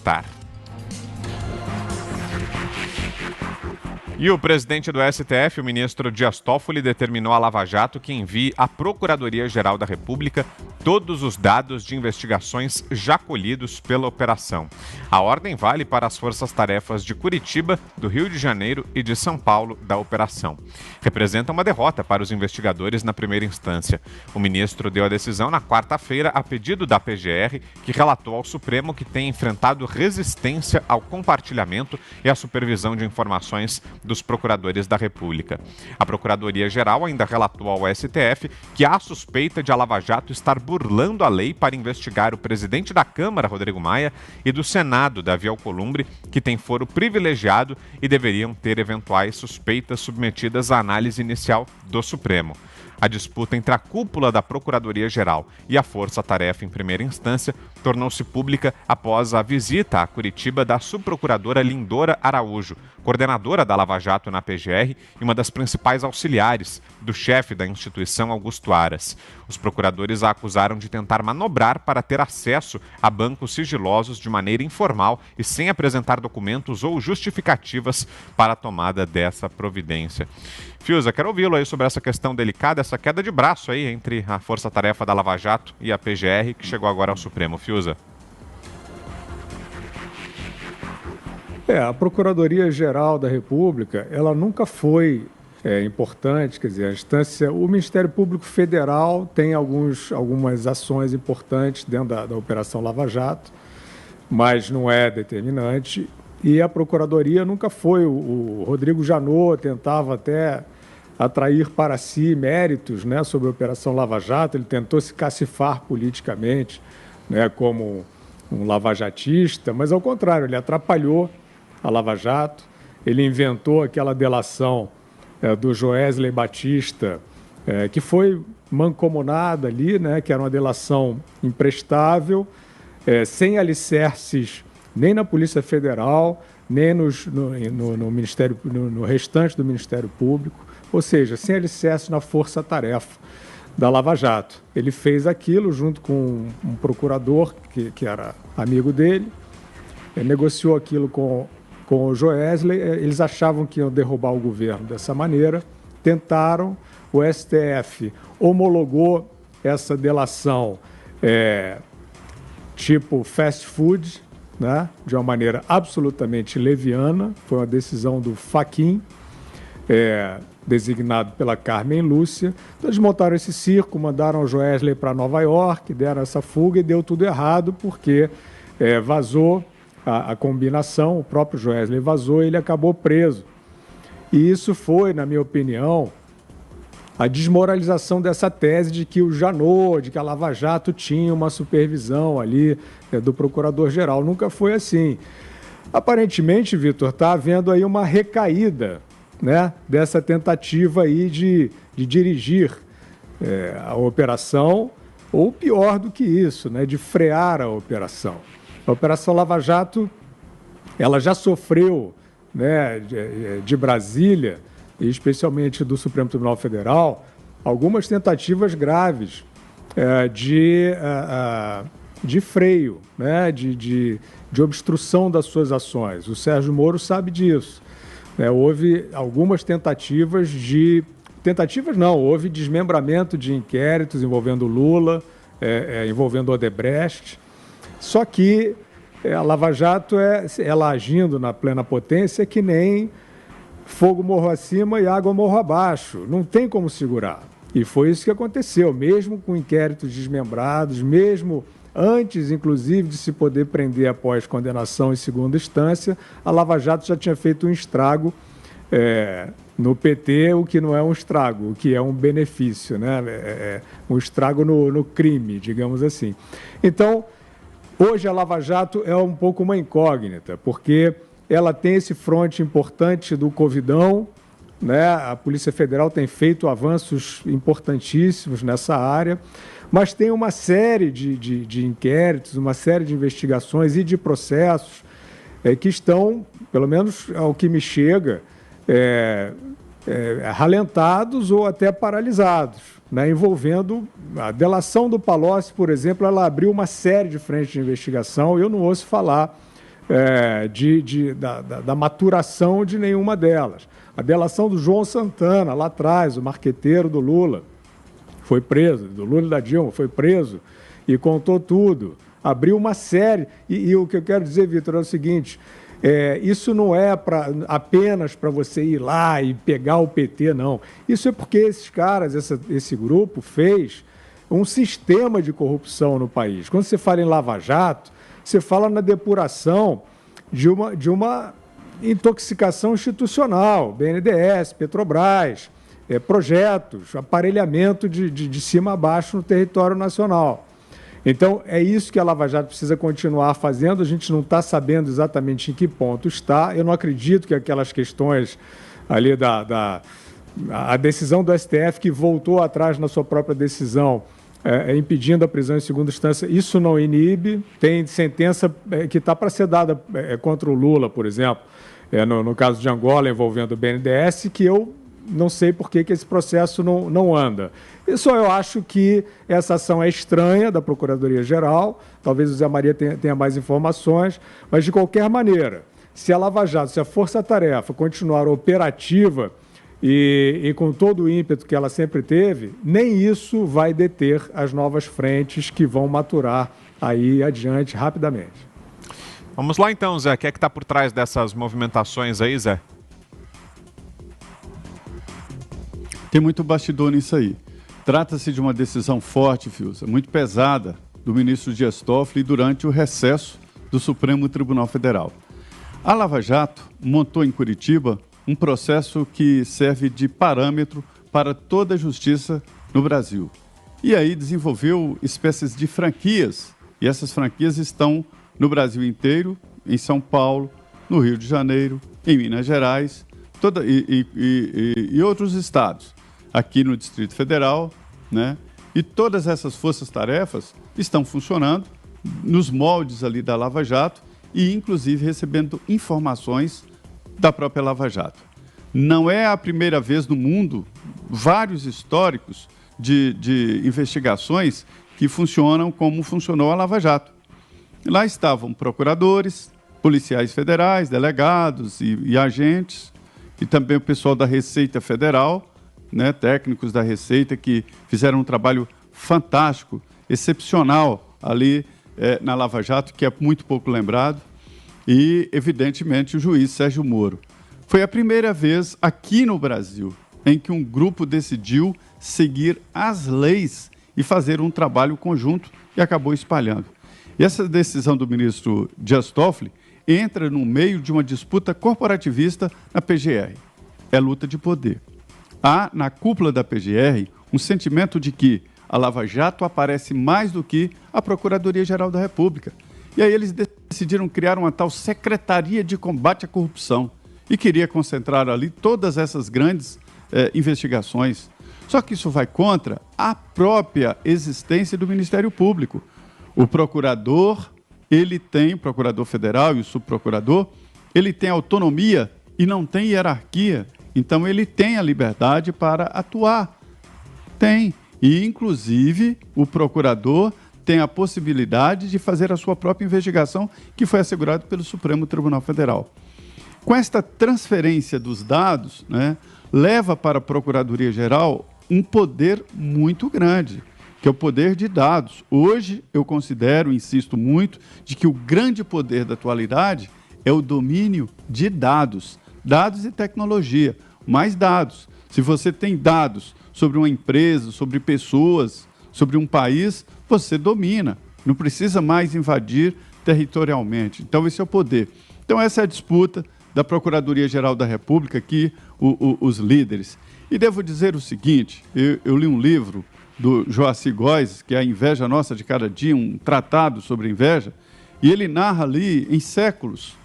militar. E o presidente do STF, o ministro Dias Toffoli, determinou à Lava Jato que envie à Procuradoria-Geral da República todos os dados de investigações já colhidos pela operação. A ordem vale para as forças-tarefas de Curitiba, do Rio de Janeiro e de São Paulo da operação. Representa uma derrota para os investigadores na primeira instância. O ministro deu a decisão na quarta-feira a pedido da PGR, que relatou ao Supremo que tem enfrentado resistência ao compartilhamento e à supervisão de informações dos procuradores da República. A Procuradoria-Geral ainda relatou ao STF que há suspeita de a Lava Jato estar burlando a lei para investigar o presidente da Câmara, Rodrigo Maia, e do Senado, Davi Alcolumbre, que tem foro privilegiado e deveriam ter eventuais suspeitas submetidas à análise inicial do Supremo. A disputa entre a cúpula da Procuradoria-Geral e a Força-Tarefa em primeira instância tornou-se pública após a visita a Curitiba da subprocuradora Lindora Araújo, coordenadora da Lava Jato na PGR e uma das principais auxiliares do chefe da instituição, Augusto Aras. Os procuradores a acusaram de tentar manobrar para ter acesso a bancos sigilosos de maneira informal e sem apresentar documentos ou justificativas para a tomada dessa providência. Fiuza, quero ouvi-lo aí sobre essa questão delicada, essa queda de braço aí entre a Força-Tarefa da Lava Jato e a PGR, que chegou agora ao Supremo. Fiuza. A Procuradoria-Geral da República, ela nunca foi importante, quer dizer, a instância, o Ministério Público Federal tem algumas ações importantes dentro da Operação Lava Jato, mas não é determinante, e a Procuradoria nunca foi. O Rodrigo Janot tentava até atrair para si méritos, né, sobre a Operação Lava Jato, ele tentou se cacifar politicamente, né, como um lavajatista, mas ao contrário, ele atrapalhou a Lava Jato, ele inventou aquela delação do Joesley Batista, que foi mancomunada ali, né, que era uma delação imprestável, sem alicerces nem na Polícia Federal, nem no Ministério, no restante do Ministério Público, ou seja, sem alicerces na força-tarefa da Lava Jato. Ele fez aquilo junto com um procurador que era amigo dele, negociou aquilo com o Joesley. Eles achavam que iam derrubar o governo dessa maneira, tentaram, o STF homologou essa delação tipo fast food, né, de uma maneira absolutamente leviana. Foi uma decisão do Fachin, designado pela Carmen Lúcia. Então, eles montaram esse circo, mandaram o Joesley para Nova York, deram essa fuga e deu tudo errado, porque vazou a combinação, o próprio Joesley vazou e ele acabou preso. E isso foi, na minha opinião, a desmoralização dessa tese de que o Janot, de que a Lava Jato tinha uma supervisão ali do Procurador-Geral. Nunca foi assim. Aparentemente, Vitor, está havendo aí uma recaída, né, dessa tentativa aí de dirigir a operação, ou pior do que isso, né, de frear a operação. A Operação Lava Jato, ela já sofreu, né, de Brasília, e especialmente do Supremo Tribunal Federal, algumas tentativas graves de freio, né, de obstrução das suas ações. O Sérgio Moro sabe disso. Houve algumas houve desmembramento de inquéritos envolvendo Lula, envolvendo Odebrecht. Só que a Lava Jato, ela agindo na plena potência, é que nem fogo morro acima e água morro abaixo. Não tem como segurar. E foi isso que aconteceu, mesmo com inquéritos desmembrados, mesmo antes, inclusive, de se poder prender após condenação em segunda instância, a Lava Jato já tinha feito um estrago no PT, o que não é um estrago, o que é um benefício, né? Um estrago no crime, digamos assim. Então, hoje a Lava Jato é um pouco uma incógnita, porque ela tem esse fronte importante do Covidão, né? A Polícia Federal tem feito avanços importantíssimos nessa área, mas tem uma série de inquéritos, uma série de investigações e de processos que estão, pelo menos ao que me chega, ralentados ou até paralisados, né, envolvendo a delação do Palocci, por exemplo. Ela abriu uma série de frentes de investigação. Eu não ouço falar da maturação de nenhuma delas. A delação do João Santana, lá atrás, o marqueteiro do Lula, foi preso, do Lula e da Dilma, foi preso e contou tudo. Abriu uma série. E o que eu quero dizer, Vitor, é o seguinte, isso não é apenas para você ir lá e pegar o PT, não. Isso é porque esses caras, esse grupo fez um sistema de corrupção no país. Quando você fala em Lava Jato, você fala na depuração de uma intoxicação institucional, BNDES, Petrobras, projetos, aparelhamento de cima a baixo no território nacional. Então, é isso que a Lava Jato precisa continuar fazendo. A gente não está sabendo exatamente em que ponto está. Eu não acredito que aquelas questões ali a decisão do STF, que voltou atrás na sua própria decisão, impedindo a prisão em segunda instância, isso não inibe. Tem sentença que está para ser dada contra o Lula, por exemplo, no caso de Angola, envolvendo o BNDES, que eu não sei por que esse processo não anda. Isso eu acho que essa ação é estranha da Procuradoria-Geral, talvez o Zé Maria tenha mais informações, mas de qualquer maneira, se a Lava Jato, se a Força-Tarefa continuar operativa e com todo o ímpeto que ela sempre teve, nem isso vai deter as novas frentes que vão maturar aí adiante rapidamente. Vamos lá então, Zé. Quem é que está por trás dessas movimentações aí, Zé? Tem muito bastidor nisso aí. Trata-se de uma decisão forte, Fiuza, muito pesada, do ministro Dias Toffoli durante o recesso do Supremo Tribunal Federal. A Lava Jato montou em Curitiba um processo que serve de parâmetro para toda a justiça no Brasil. E aí desenvolveu espécies de franquias, e essas franquias estão no Brasil inteiro, em São Paulo, no Rio de Janeiro, em Minas Gerais e outros estados, aqui no Distrito Federal, né? E todas essas forças-tarefas estão funcionando nos moldes ali da Lava Jato e, inclusive, recebendo informações da própria Lava Jato. Não é a primeira vez no mundo, vários históricos de investigações que funcionam como funcionou a Lava Jato. Lá estavam procuradores, policiais federais, delegados e agentes, e também o pessoal da Receita Federal, né, técnicos da Receita que fizeram um trabalho fantástico, excepcional ali na Lava Jato, que é muito pouco lembrado, e, evidentemente, o juiz Sérgio Moro. Foi a primeira vez aqui no Brasil em que um grupo decidiu seguir as leis e fazer um trabalho conjunto e acabou espalhando. E essa decisão do ministro Dias Toffoli entra no meio de uma disputa corporativista na PGR. É luta de poder. Há, na cúpula da PGR, um sentimento de que a Lava Jato aparece mais do que a Procuradoria-Geral da República. E aí eles decidiram criar uma tal Secretaria de Combate à Corrupção e queria concentrar ali todas essas grandes investigações. Só que isso vai contra a própria existência do Ministério Público. O procurador, o procurador federal e o subprocurador, ele tem autonomia e não tem hierarquia. Então, ele tem a liberdade para atuar. Tem. E, inclusive, o procurador tem a possibilidade de fazer a sua própria investigação, que foi assegurado pelo Supremo Tribunal Federal. Com esta transferência dos dados, né, leva para a Procuradoria-Geral um poder muito grande, que é o poder de dados. Hoje, eu considero, insisto muito, de que o grande poder da atualidade é o domínio de dados. Dados e tecnologia, mais dados. Se você tem dados sobre uma empresa, sobre pessoas, sobre um país, você domina. Não precisa mais invadir territorialmente. Então, esse é o poder. Então, essa é a disputa da Procuradoria-Geral da República, aqui, os líderes. E devo dizer o seguinte, eu li um livro do Joaci Góes, que é A Inveja Nossa de Cada Dia, um tratado sobre inveja, e ele narra ali, em séculos,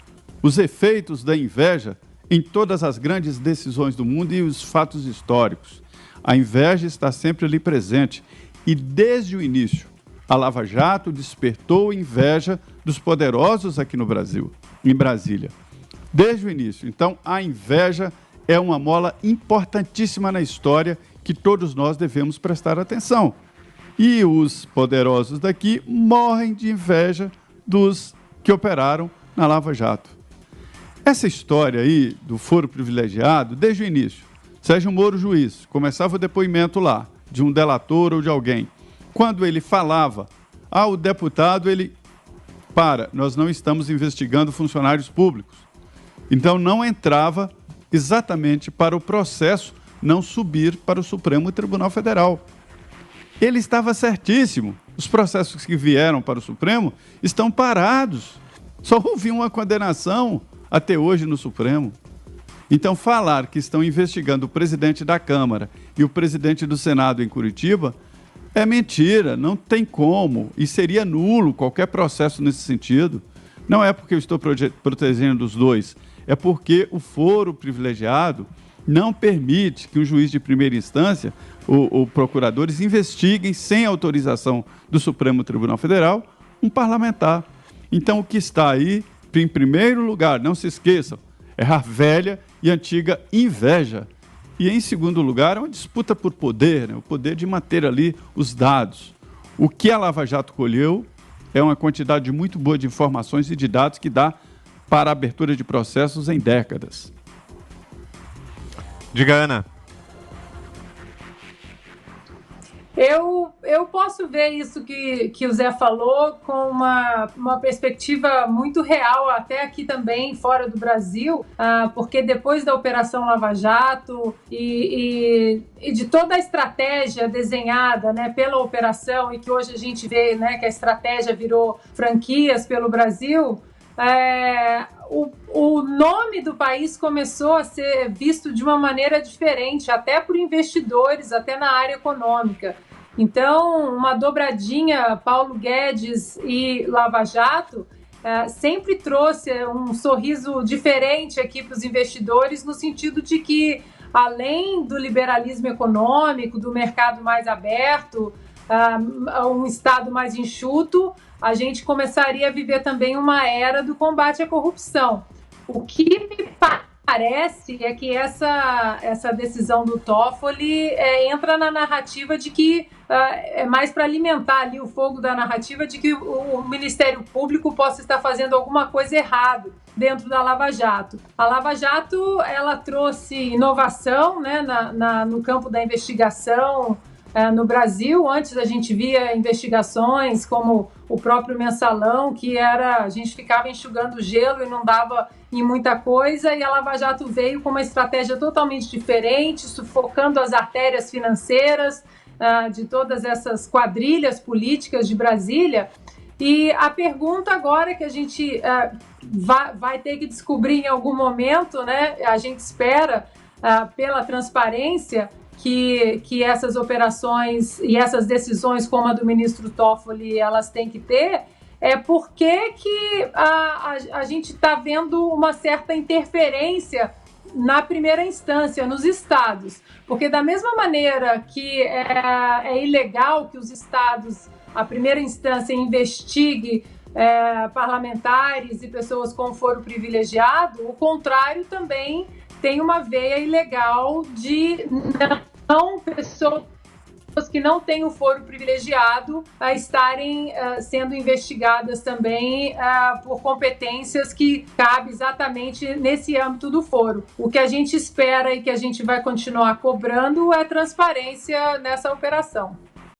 os efeitos da inveja em todas as grandes decisões do mundo e os fatos históricos. A inveja está sempre ali presente. E desde o início, a Lava Jato despertou inveja dos poderosos aqui no Brasil, em Brasília. Desde o início. Então, a inveja é uma mola importantíssima na história que todos nós devemos prestar atenção. E os poderosos daqui morrem de inveja dos que operaram na Lava Jato. Essa história aí do foro privilegiado, desde o início, Sérgio Moro, juiz, começava o depoimento lá, de um delator ou de alguém. Quando ele falava, o deputado, nós não estamos investigando funcionários públicos. Então, não entrava exatamente para o processo não subir para o Supremo Tribunal Federal. Ele estava certíssimo. Os processos que vieram para o Supremo estão parados. Só houve uma condenação até hoje no Supremo. Então, falar que estão investigando o presidente da Câmara e o presidente do Senado em Curitiba é mentira, não tem como. E seria nulo qualquer processo nesse sentido. Não é porque eu estou protegendo os dois, é porque o foro privilegiado não permite que um juiz de primeira instância ou procuradores investiguem sem autorização do Supremo Tribunal Federal um parlamentar. Então, o que está aí, em primeiro lugar, não se esqueçam, é a velha e antiga inveja. E, em segundo lugar, é uma disputa por poder, né? O poder de manter ali os dados. O que a Lava Jato colheu é uma quantidade muito boa de informações e de dados que dá para a abertura de processos em décadas. Diga, Ana. Eu posso ver isso que o Zé falou com uma perspectiva muito real, até aqui também, fora do Brasil, porque depois da Operação Lava Jato e de toda a estratégia desenhada, né, pela operação, e que hoje a gente vê, né, que a estratégia virou franquias pelo Brasil, o nome do país começou a ser visto de uma maneira diferente, até por investidores, até na área econômica. Então, uma dobradinha Paulo Guedes e Lava Jato sempre trouxe um sorriso diferente aqui para os investidores, no sentido de que, além do liberalismo econômico, do mercado mais aberto, um Estado mais enxuto, a gente começaria a viver também uma era do combate à corrupção. O que me parece é que essa decisão do Toffoli entra na narrativa de que é mais para alimentar ali o fogo da narrativa de que o Ministério Público possa estar fazendo alguma coisa errada dentro da Lava Jato. A Lava Jato, ela trouxe inovação, né, no campo da investigação no Brasil. Antes a gente via investigações como o próprio Mensalão, que a gente ficava enxugando gelo e não dava em muita coisa, e a Lava Jato veio com uma estratégia totalmente diferente, sufocando as artérias financeiras de todas essas quadrilhas políticas de Brasília. E a pergunta agora que a gente vai ter que descobrir em algum momento, né, a gente espera pela transparência que essas operações e essas decisões como a do ministro Toffoli, elas têm que ter, por que a gente está vendo uma certa interferência na primeira instância, nos estados. Porque da mesma maneira que é ilegal que os estados, a primeira instância, investigue parlamentares e pessoas com foro privilegiado, o contrário também tem uma veia ilegal de pessoas que não têm o foro privilegiado estarem sendo investigadas também por competências que cabem exatamente nesse âmbito do foro. O que a gente espera e que a gente vai continuar cobrando é transparência nessa operação.